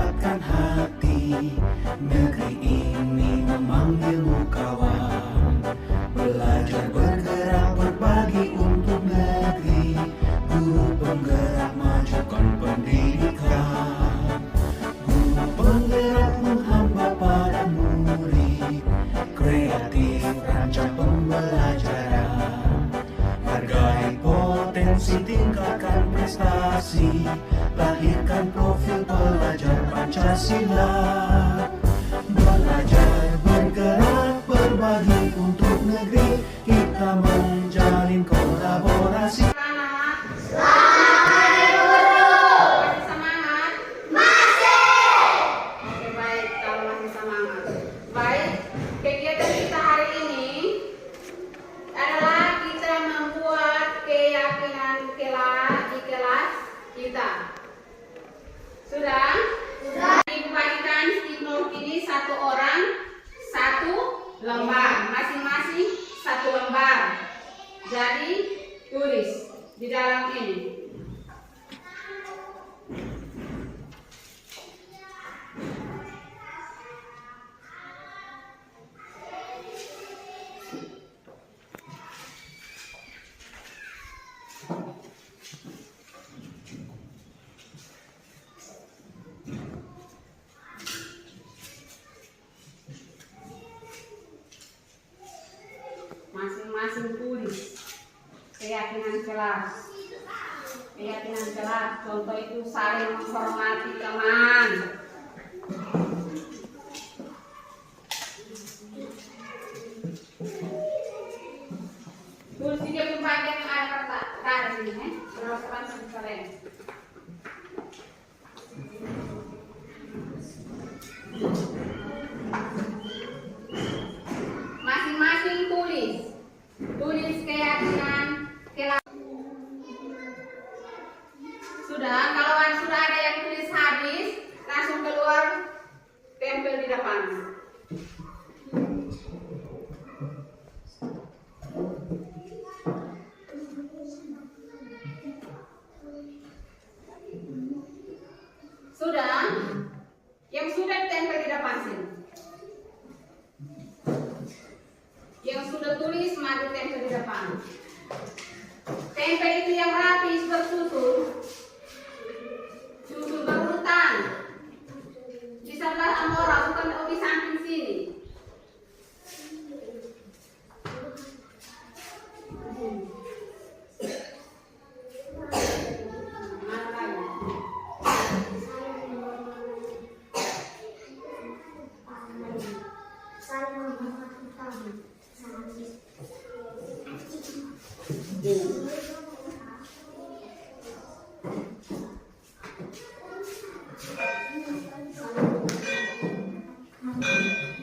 kuatkan hati. Negeri ini memanggilmu kawan. Belajar bergerak berbagi untuk negeri. Guru penggerak majukan pendidikan. Guru penggerak menghamba pada murid. Kreatif rancang pembelajaran. Hargai potensi, tingkatkan prestasi. Lahirkan profil pelajar Pancasila. Belajar bergerak berbagi untuk negeri. Kita menjalin kolaborasi. Sudah? Dibagikan stick ini satu orang satu lembar, masing-masing satu lembar. Jadi tulis di dalam ini. Masing-masing tulis keyakinan kelas. Keyakinan kelas, contoh itu saling menghormati teman. Tulis juga bagian yang ada kata di sini, berapa kalian? Masing-masing tulis keyakinan kelas. Sudah, kalau sudah ada yang tulis habis, langsung keluar tempel di depan. Sudah, yang sudah tempel di depan sini. Yang sudah tulis mari tempel di depan. Tempel itu yang rapi bersusun, susun berurutan. Di sebelah amora, bukan di samping sini.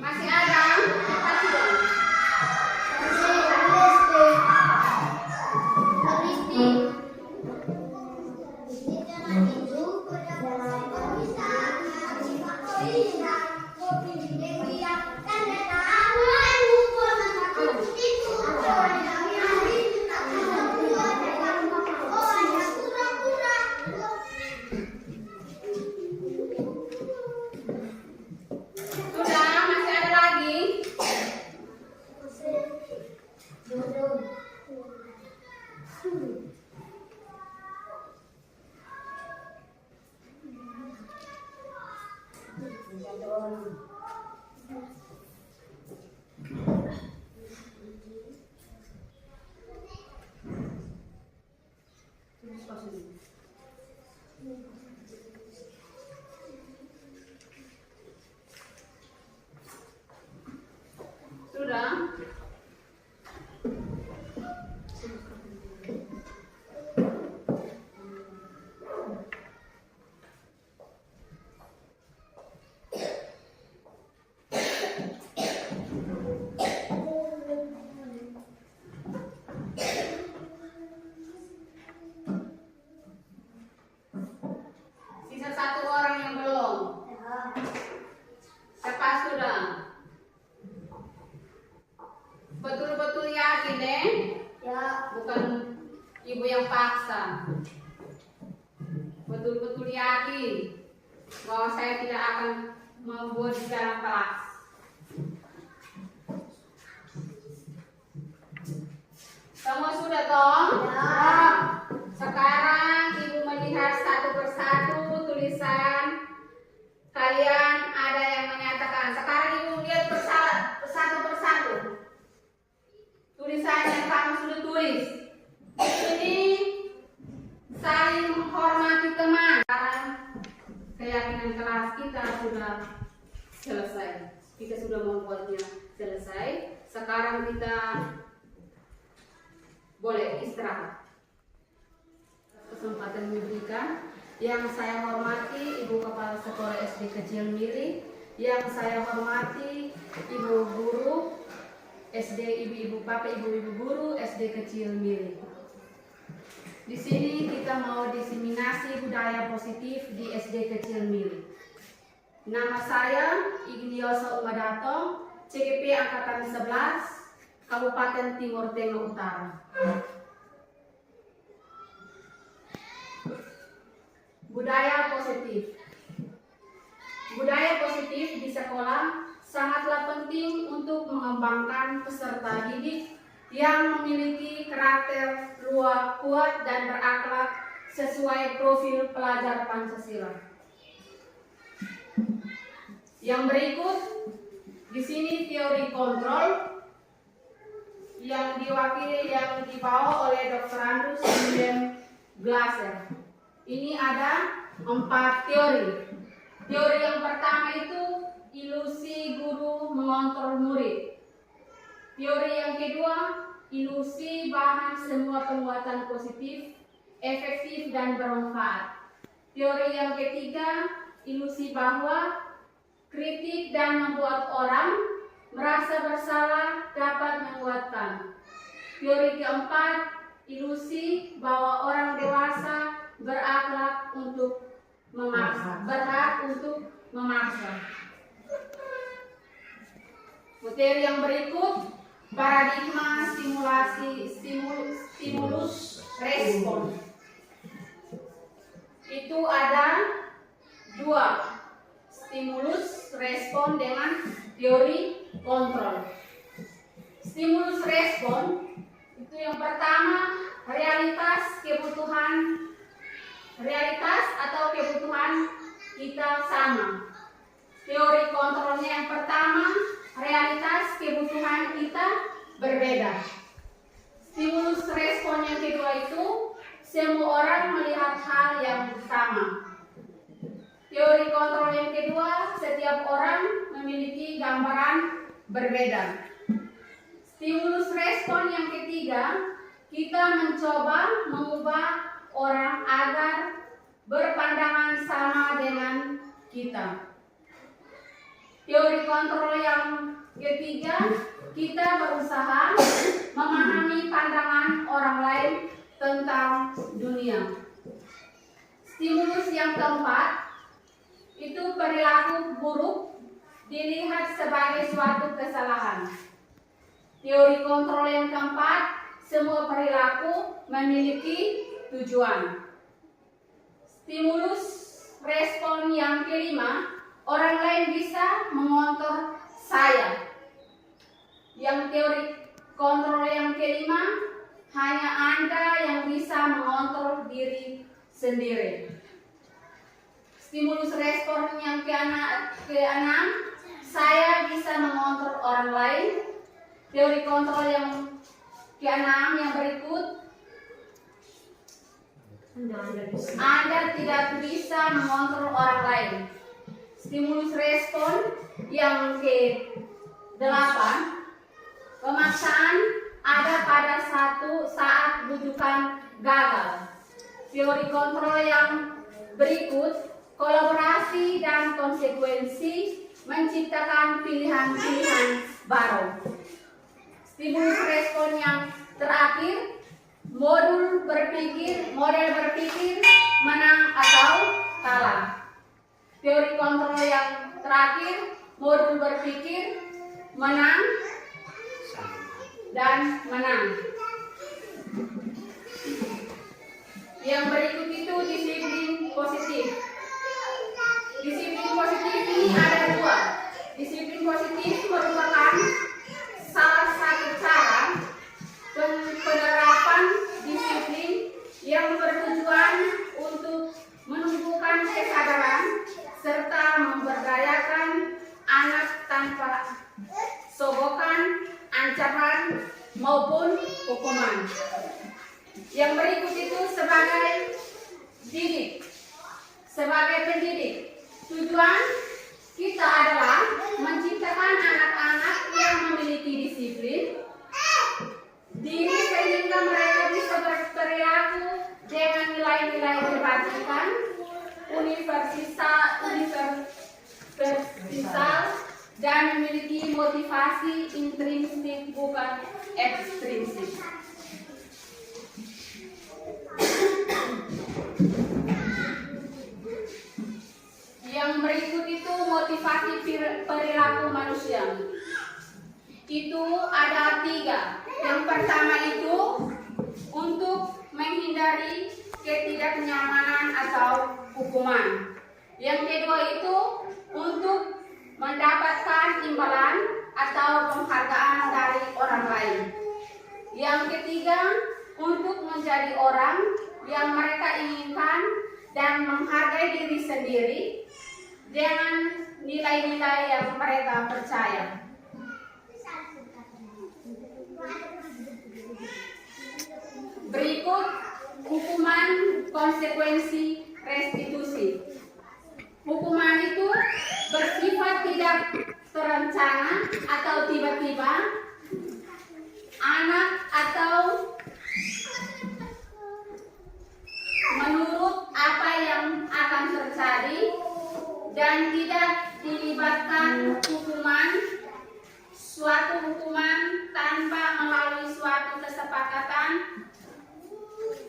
Masih ada? Sudah? Sisa satu orang yang belum. Cepat sudah. Betul-betul yakin deh? Ya. Bukan ibu yang paksa. Betul-betul yakin. bahwa saya tidak akan membuat di dalam kelas. Semua sudah toh? Ya. Sekarang Ibu melihat satu persatu tulisan kalian ada yang menyatakan. Sekarang Ibu lihat satu persatu tulisan yang kamu sudah tulis. Ini saling menghormati teman. Sekarang keyakinan kelas kita sudah selesai. Kita sudah membuatnya selesai. Sekarang kita boleh istirahat. Kesempatan diberikan. Yang saya hormati Ibu Kepala Sekolah SD Kecil Miri, yang saya hormati Ibu Guru SD, Ibu-ibu Bapak, Ibu-ibu Guru SD Kecil Miri. Di sini kita mau diseminasi budaya positif di SD Kecil Miri. Nama saya Ignioso Umadato, CGP Angkatan 11, Kabupaten Timur Tengah Utara. Budaya positif. Budaya positif di sekolah sangatlah penting untuk mengembangkan peserta didik yang memiliki karakter kuat dan berakhlak sesuai profil pelajar Pancasila. Yang berikut di sini teori kontrol yang dibawa oleh Dr. Andrews William Glasser. Ini ada 4 teori. Teori yang pertama itu ilusi guru mengontrol murid. Teori yang kedua, ilusi bahan semua penguatan positif, efektif dan bermanfaat. Teori yang ketiga, ilusi bahwa kritik dan membuat orang merasa bersalah dapat menguatkan. Teori keempat, ilusi bahwa orang dewasa berakhlak untuk memaksa, berhak untuk memaksa. Materi yang berikut, paradigma stimulus respon. Itu ada 2, stimulus respon dengan teori kontrol. Stimulus respon itu yang pertama, realitas atau kebutuhan kita sama. Teori kontrolnya yang pertama, realitas kebutuhan kita berbeda. Stimulus respon yang kedua itu, semua orang melihat hal yang sama. Teori kontrol yang kedua, setiap orang memiliki gambaran berbeda. Stimulus respon yang ketiga, kita mencoba mengubah orang agar berpandangan sama dengan kita. Teori kontrol yang ketiga, kita berusaha memahami pandangan orang lain tentang dunia. Stimulus yang keempat, itu perilaku buruk dilihat sebagai suatu kesalahan. Teori kontrol yang keempat, semua perilaku memiliki tujuan. Stimulus respon yang kelima, orang lain bisa mengontrol saya. Yang teori kontrol yang kelima, hanya Anda yang bisa mengontrol diri sendiri. Stimulus respon yang keenam, saya bisa mengontrol orang lain. Teori kontrol yang keenam yang berikut, Anda tidak bisa mengontrol orang lain. Stimulus respon yang ke-8, pemaksaan ada pada satu saat bujukan gagal. Teori kontrol yang berikut, kolaborasi dan konsekuensi menciptakan pilihan-pilihan baru. Stimulus respon yang terakhir, model berpikir menang atau kalah. Teori kontrol yang terakhir, modul berpikir menang dan menang. Yang berikut itu disiplin positif. Disiplin ini ada dua. Disiplin positif merupakan salah satu cara penerapan disiplin yang bertujuan untuk menumbuhkan kesadaran serta memberdayakan anak tanpa sogokan, ancaman maupun hukuman. Yang berikut itu sebagai pendidik. Tujuan kita adalah menciptakan anak-anak yang memiliki disiplin diri sehingga mereka bisa berperilaku dengan nilai-nilai kebajikan, universal dan memiliki motivasi intrinsik bukan ekstrinsik. Yang berikut itu motivasi perilaku manusia. Itu ada 3. Yang pertama itu untuk menghindari ketidaknyamanan atau hukuman. Yang kedua itu untuk mendapatkan imbalan atau penghargaan dari orang lain. Yang ketiga untuk menjadi orang yang mereka inginkan dan menghargai diri sendiri dengan nilai-nilai yang mereka percaya. Berikut hukuman konsekuensi restitusi. Hukuman itu bersifat tidak terencana atau tiba-tiba. Anak atau menurut apa yang akan terjadi dan tidak dilibatkan suatu hukuman tanpa melalui suatu kesepakatan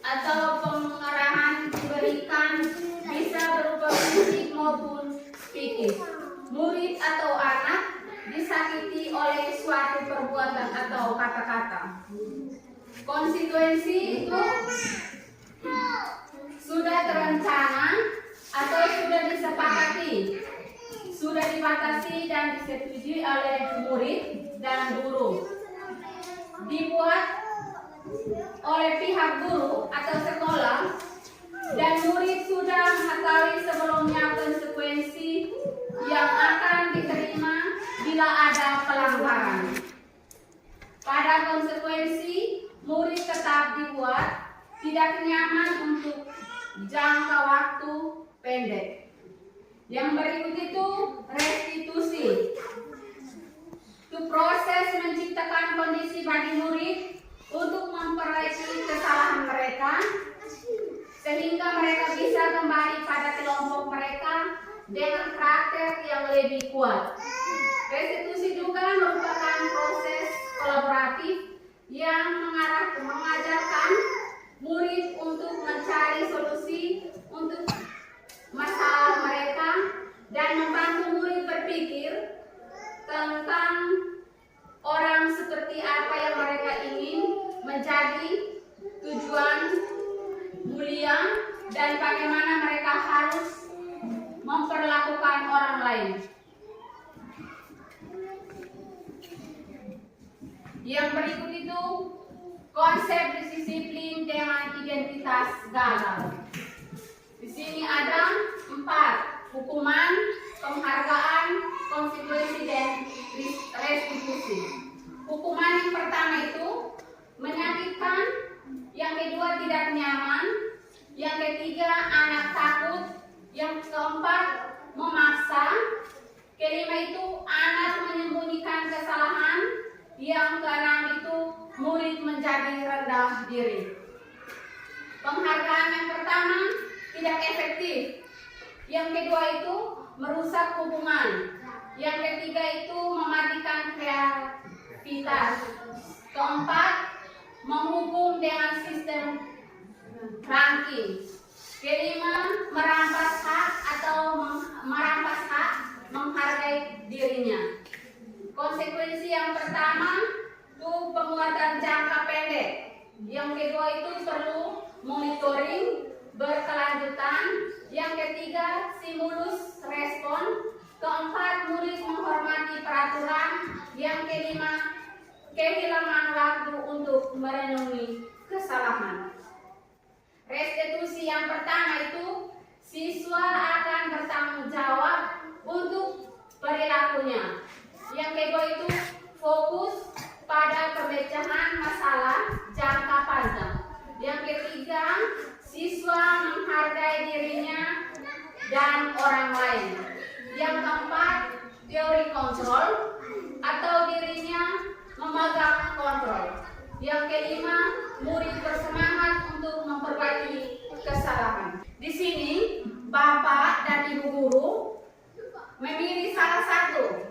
atau pengarahan diberikan bisa berupa fisik maupun psikis. Murid atau anak disakiti oleh suatu perbuatan atau kata-kata. Konsekuensi itu sudah terencana atau sudah disepakati, sudah dibatasi dan disetujui oleh murid dan guru, dibuat oleh pihak guru atau sekolah, dan murid sudah mengetahui sebelumnya konsekuensi yang akan diterima bila ada pelanggaran. Pada konsekuensi, murid tetap dibuat tidak nyaman untuk jangka waktu pendek. Yang berikut itu restitusi. Itu proses menciptakan kondisi bagi murid untuk memperbaiki kesalahan mereka sehingga mereka bisa kembali pada kelompok mereka dengan karakter yang lebih kuat. Restitusi juga merupakan proses kolaboratif yang mengajarkan murid untuk mencari solusi untuk masalah mereka dan membantu murid berpikir tentang orang seperti apa yang mereka ingin menjadi, tujuan mulia, dan bagaimana mereka harus memperlakukan orang lain. Yang berikut itu konsep disiplin dengan identitas gagal. Di sini ada 4: hukuman, penghargaan, konsekuensi, dan restitusi. Hukuman yang pertama itu menyakitkan, yang kedua tidak nyaman, yang ketiga anak takut, yang keempat memaksa, kelima itu anak menyembunyikan kesalahan, yang keenam itu murid menjadi rendah diri. Penghargaan yang pertama tidak efektif, yang kedua itu merusak hubungan, yang ketiga itu mematikan kreativitas, keempat menghukum dengan sistem ranking, kelima merampas hak menghargai dirinya. Konsekuensi yang pertama itu penguatan jangka pendek, yang kedua itu perlu monitoring berkelanjutan, yang ketiga stimulus respon, keempat untuk merenungi kesalahan. Restitusi yang pertama itu, siswa akan bertanggung jawab untuk perilakunya. Yang kedua itu, fokus pada pemecahan masalah jangka panjang. Yang ketiga, siswa menghargai dirinya dan orang lain. Yang keempat, teori kontrol atau dirinya memegang kontrol. Yang kelima, murid bersemangat untuk memperbaiki kesalahan. Di sini, Bapak dan Ibu guru memilih salah satu.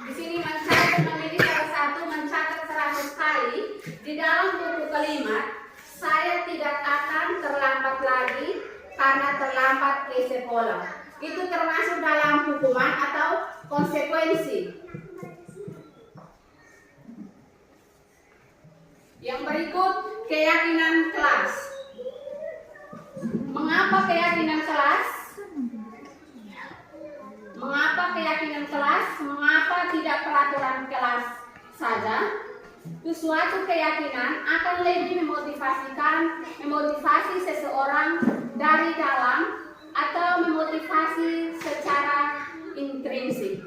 Di sini memilih salah satu, mencatat 100 kali. Di dalam buku kalimat, saya tidak akan terlambat lagi karena terlambat ke sekolah. Itu termasuk dalam hukuman atau konsekuensi. Yang berikut, keyakinan kelas. Mengapa keyakinan kelas? Mengapa keyakinan kelas? Mengapa tidak peraturan kelas saja? Suatu keyakinan akan lebih memotivasi seseorang dari dalam atau memotivasi secara intrinsik.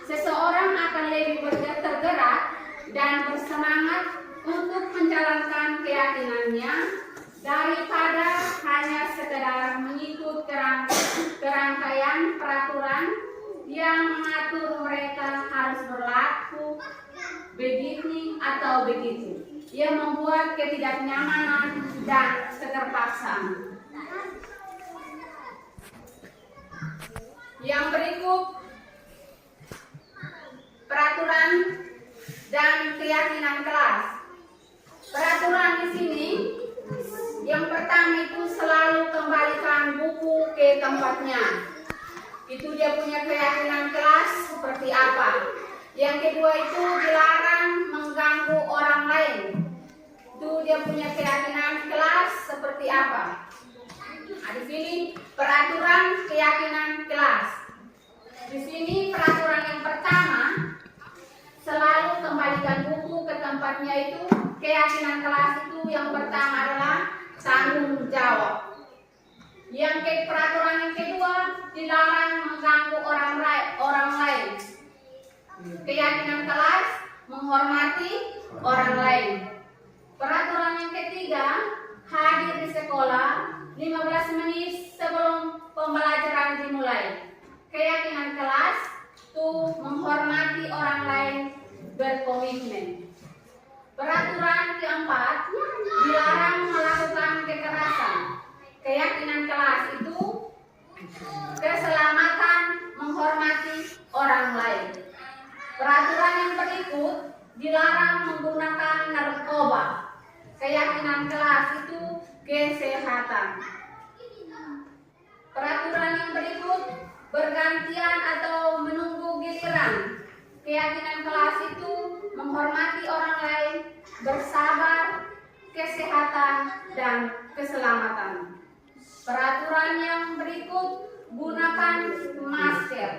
Seseorang akan lebih tergerak dan bersemangat untuk menjalankan keyakinannya daripada hanya sekedar mengikut kerangkaian peraturan yang mengatur mereka harus berlaku begini atau begitu. Ia membuat ketidaknyamanan dan keterpaksaan. Yang berikut, peraturan dan keyakinan kelas. Peraturan di sini, yang pertama itu selalu kembalikan buku ke tempatnya. Itu dia punya keyakinan kelas seperti apa. Yang kedua itu dilarang mengganggu orang lain. Itu dia punya keyakinan kelas seperti apa. Nah, di sini peraturan keyakinan kelas. Di sini peraturan yang pertama, selalu kembalikan buku ke tempatnya itu. Keyakinan kelas itu yang pertama adalah tanggung jawab. Peraturan yang kedua, dilarang mengganggu orang lain. Keyakinan kelas, menghormati orang lain. Peraturan yang ketiga, hadir di sekolah 15 menit sebelum pembelajaran dimulai. Keyakinan kelas itu menghormati orang lain, berkomitmen. Peraturan keempat, dilarang melakukan kekerasan. Keyakinan kelas itu keselamatan, menghormati orang lain. Peraturan yang berikut, dilarang menggunakan narkoba. Keyakinan kelas itu kesehatan. Peraturan yang berikut, bergantian atau menunggu giliran. Keyakinan kelas itu menghormati orang lain, bersabar, kesehatan, dan keselamatan. Peraturan yang berikut, gunakan masker.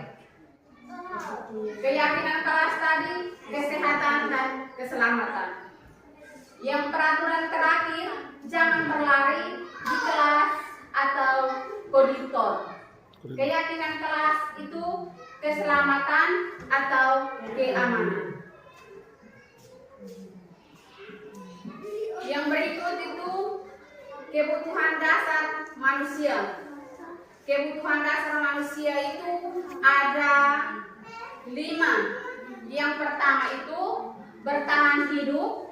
Keyakinan kelas tadi, kesehatan dan keselamatan. Yang peraturan terakhir, jangan berlari di kelas atau koridor. Keyakinan kelas itu keselamatan atau keamanan. Yang berikut itu kebutuhan dasar manusia. Kebutuhan dasar manusia itu ada 5. Yang pertama itu bertahan hidup.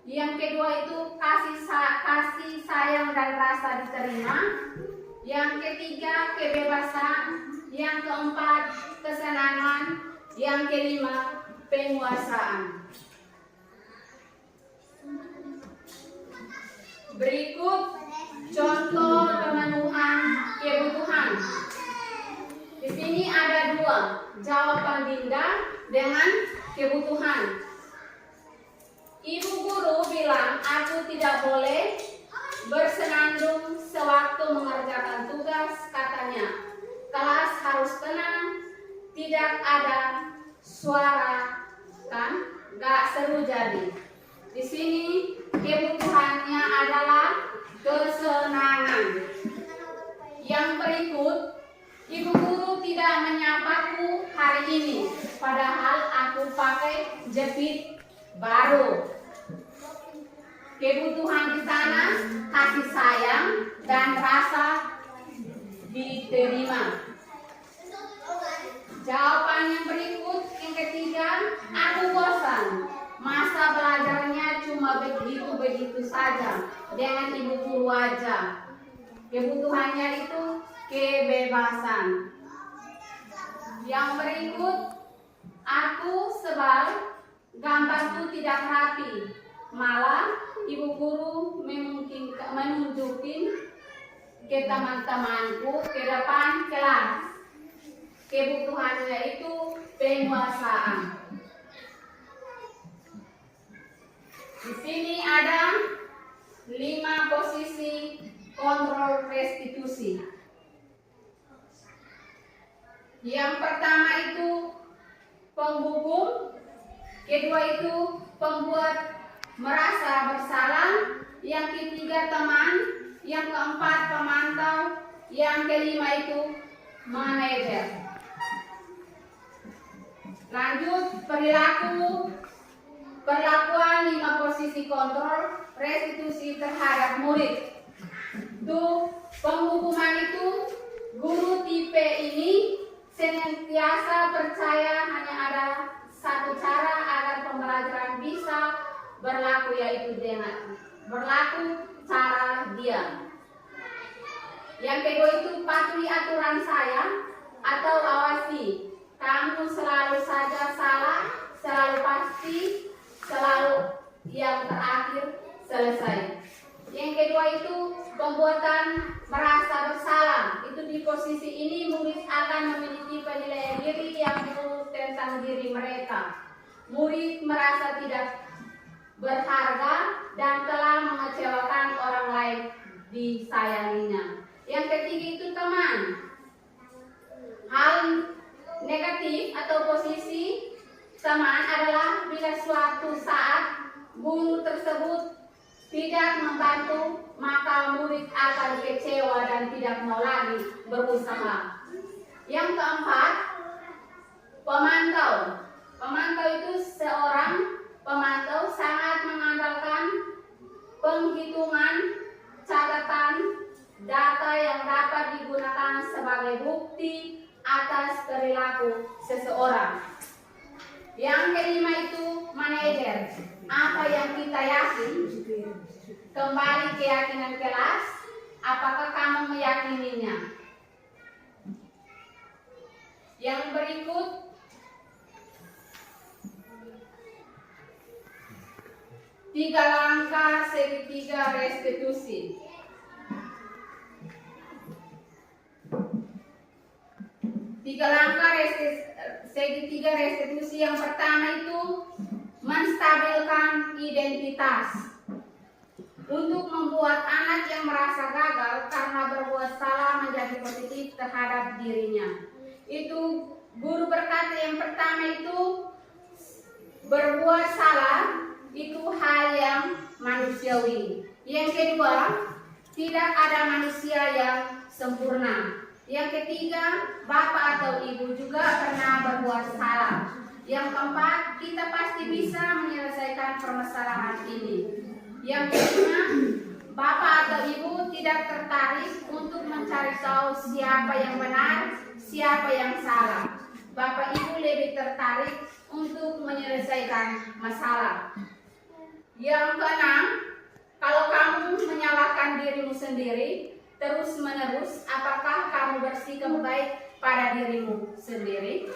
Yang kedua itu kasih sayang dan rasa diterima. Yang ketiga kebebasan. Yang keempat kesenangan. Yang kelima penguasaan. Berikut contoh pemenuhan kebutuhan. Di sini ada 2, jawaban Dinda dengan kebutuhan. Ibu guru bilang aku tidak boleh bersenandung sewaktu mengerjakan tugas, katanya. Kelas harus tenang, tidak ada suara, kan? Gak seru jadi. Di sini kebutuhannya adalah kesenangan. Yang berikut, ibu guru tidak menyapaku hari ini, padahal aku pakai jepit baru. Kebutuhan di sana kasih sayang dan rasa diterima. Jawaban yang berikut, yang ketiga, aku bosan. Masa belajarnya cuma begitu-begitu saja dengan ibu guru aja. Kebutuhannya itu kebebasan. Yang berikut, aku sebal gambarku tidak rapi. Malah ibu guru menunjukin ke teman-temanku ke depan kelas. Kebutuhannya itu penguasaan. Di sini ada 5 posisi kontrol restitusi. Yang pertama itu penghukum, kedua itu pembuat merasa bersalah, yang ketiga teman, yang keempat pemantau, yang kelima itu manajer. Lanjut, perlakuan 5 posisi kontrol restitusi terhadap murid. Penghukuman itu, guru tipe ini senantiasa percaya hanya ada satu cara agar pembelajaran bisa berlaku, yaitu dengan berlaku cara diam. Yang kedua itu patuhi aturan saya atau awasi. Kamu selalu saja salah, selalu pasti, selalu yang terakhir selesai. Yang kedua itu pembuatan merasa bersalah. Itu di posisi ini murid akan memiliki penilaian diri yang buruk tentang diri mereka. Murid merasa tidak berharga dan telah mengecewakan orang lain disayanginya. Yang ketiga itu teman. Hal negatif atau posisi teman adalah bila suatu saat guru tersebut tidak membantu, maka murid akan kecewa dan tidak mau lagi berusaha. Yang keempat, pemantau. Pemantau itu seorang pemantau sangat mengandalkan penghitungan, catatan, data yang dapat digunakan sebagai bukti atas perilaku seseorang. Yang kelima itu manajer. Apa yang kita yakin, kembali keyakinan kelas, apakah kamu meyakininya? Yang berikut, tiga langkah segitiga restitusi. Tiga langkah segitiga restitusi. Yang pertama itu menstabilkan identitas. Untuk membuat anak yang merasa gagal karena berbuat salah menjadi positif terhadap dirinya. Itu guru berkata yang pertama itu berbuat salah itu hal yang manusiawi. Yang kedua, tidak ada manusia yang sempurna. Yang ketiga, bapak atau ibu juga pernah berbuat salah. Yang keempat, kita pasti bisa menyelesaikan permasalahan ini. Yang kelima, bapak atau ibu tidak tertarik untuk mencari tahu siapa yang benar, siapa yang salah. Bapak ibu lebih tertarik untuk menyelesaikan masalah. Yang keenam, kalau kamu menyalahkan dirimu sendiri terus-menerus, apakah kamu bersikap baik pada dirimu sendiri?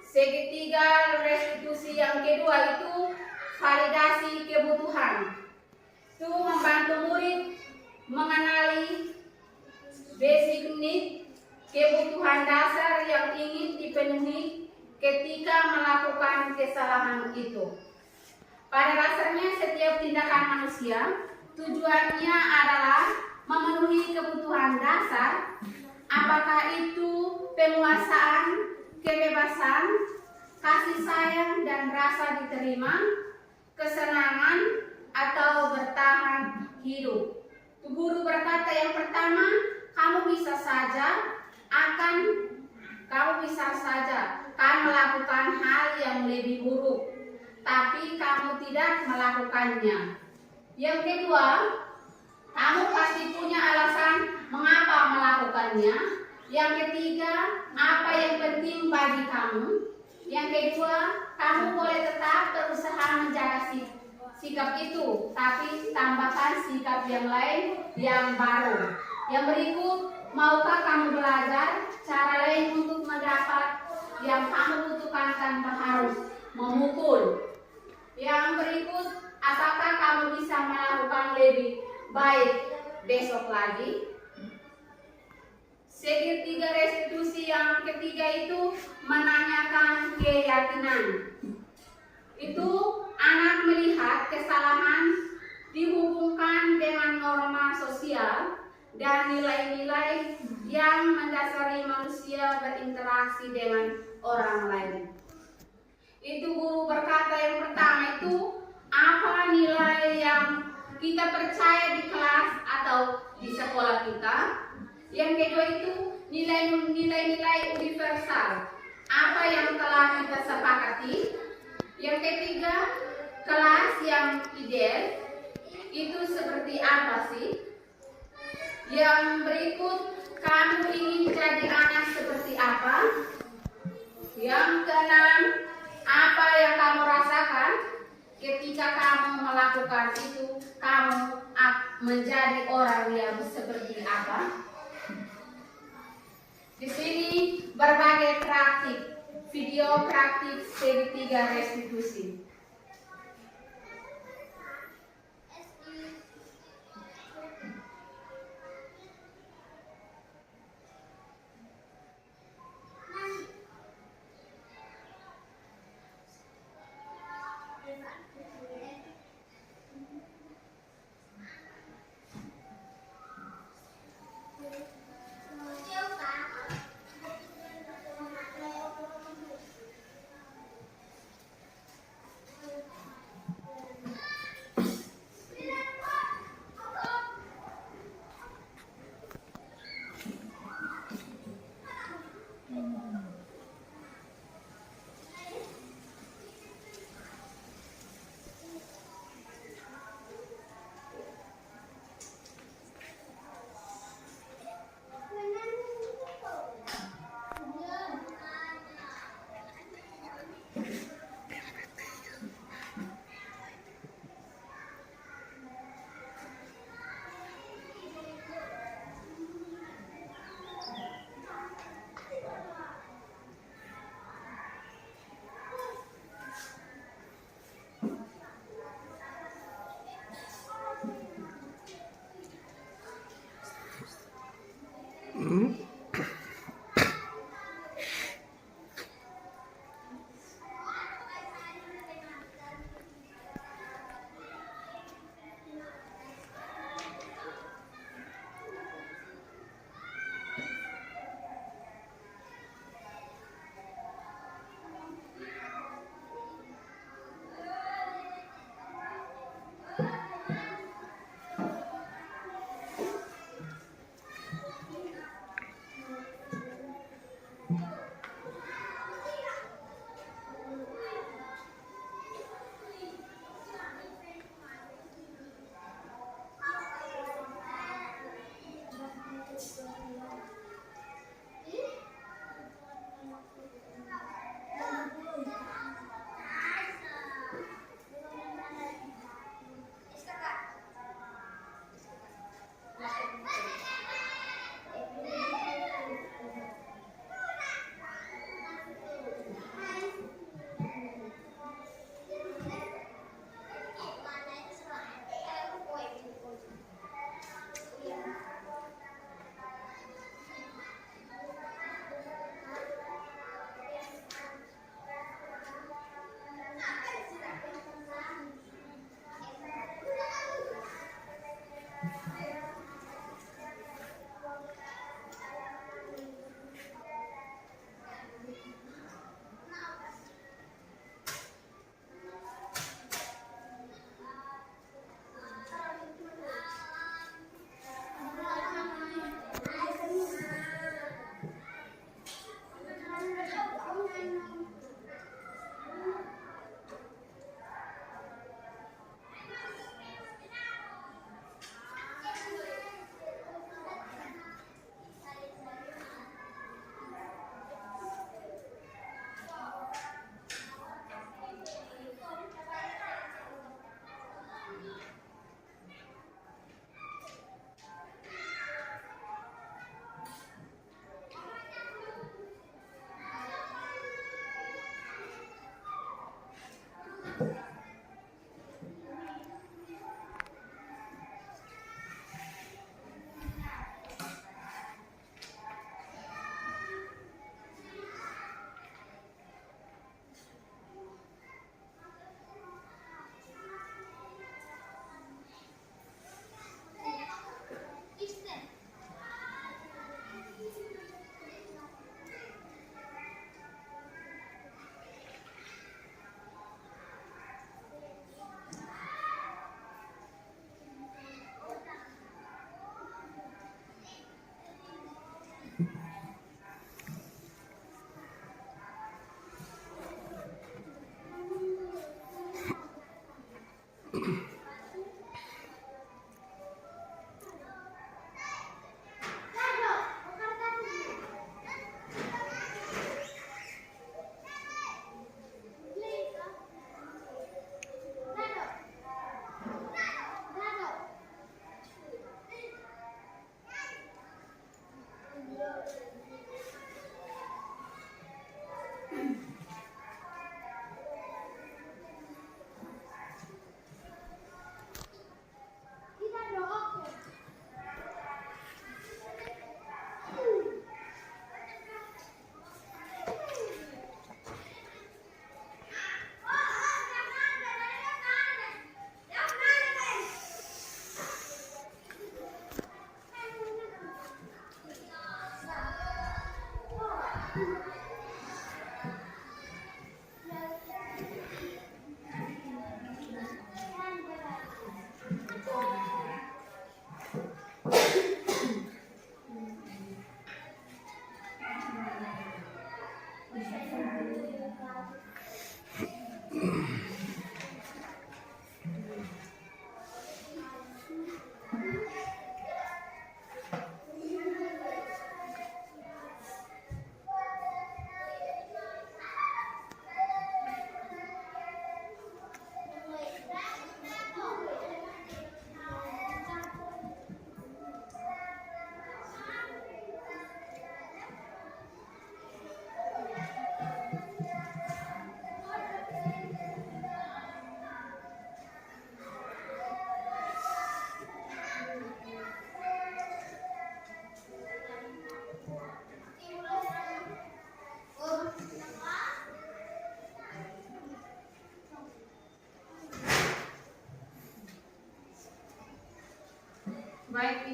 Segitiga restitusi yang kedua itu validasi kebutuhan. Itu membantu murid mengenali basic need, kebutuhan dasar yang ingin dipenuhi ketika melakukan kesalahan itu. Pada dasarnya setiap tindakan manusia tujuannya adalah memenuhi kebutuhan dasar, apakah itu penguasaan, kebebasan, kasih sayang dan rasa diterima, kesenangan atau bertahan hidup. Guru berkata yang pertama, kamu bisa saja melakukan hal yang lebih buruk, tapi kamu tidak melakukannya. Yang kedua, kamu pasti punya alasan mengapa melakukannya. Yang ketiga, apa yang penting bagi kamu. Yang kedua, kamu boleh tetap berusaha menjaga sikap itu, tapi tambahkan sikap yang lain yang baru. Yang berikut, maukah kamu belajar cara lain untuk mendapat yang kamu butuhkan tanpa harus memukul? Yang berikut, apakah kamu bisa melakukan lebih baik besok lagi? Segitiga restitusi yang ketiga itu menanyakan keyakinan. Itu anak melihat kesalahan dihubungkan dengan norma sosial dan nilai-nilai yang mendasari manusia berinteraksi dengan orang lain. Itu guru berkata yang pertama itu, apa nilai yang kita percaya di kelas atau di sekolah kita. Yang kedua itu nilai-nilai universal, apa yang telah kita sepakati. Yang ketiga, kelas yang ideal itu seperti apa sih? Yang berikut, kamu ingin jadi anak seperti apa? Yang keenam, apa yang kamu rasakan ketika kamu melakukan itu? Kamu menjadi orang yang seperti apa? Di sini berbagai praktik, video praktik segitiga restitusi.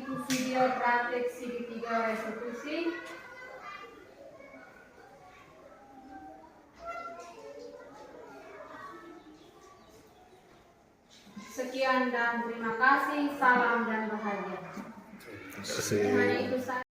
itu video praktek segitiga restitusi. Sekian dan terima kasih. Salam dan bahagia. Kasih. Hanya itu saja.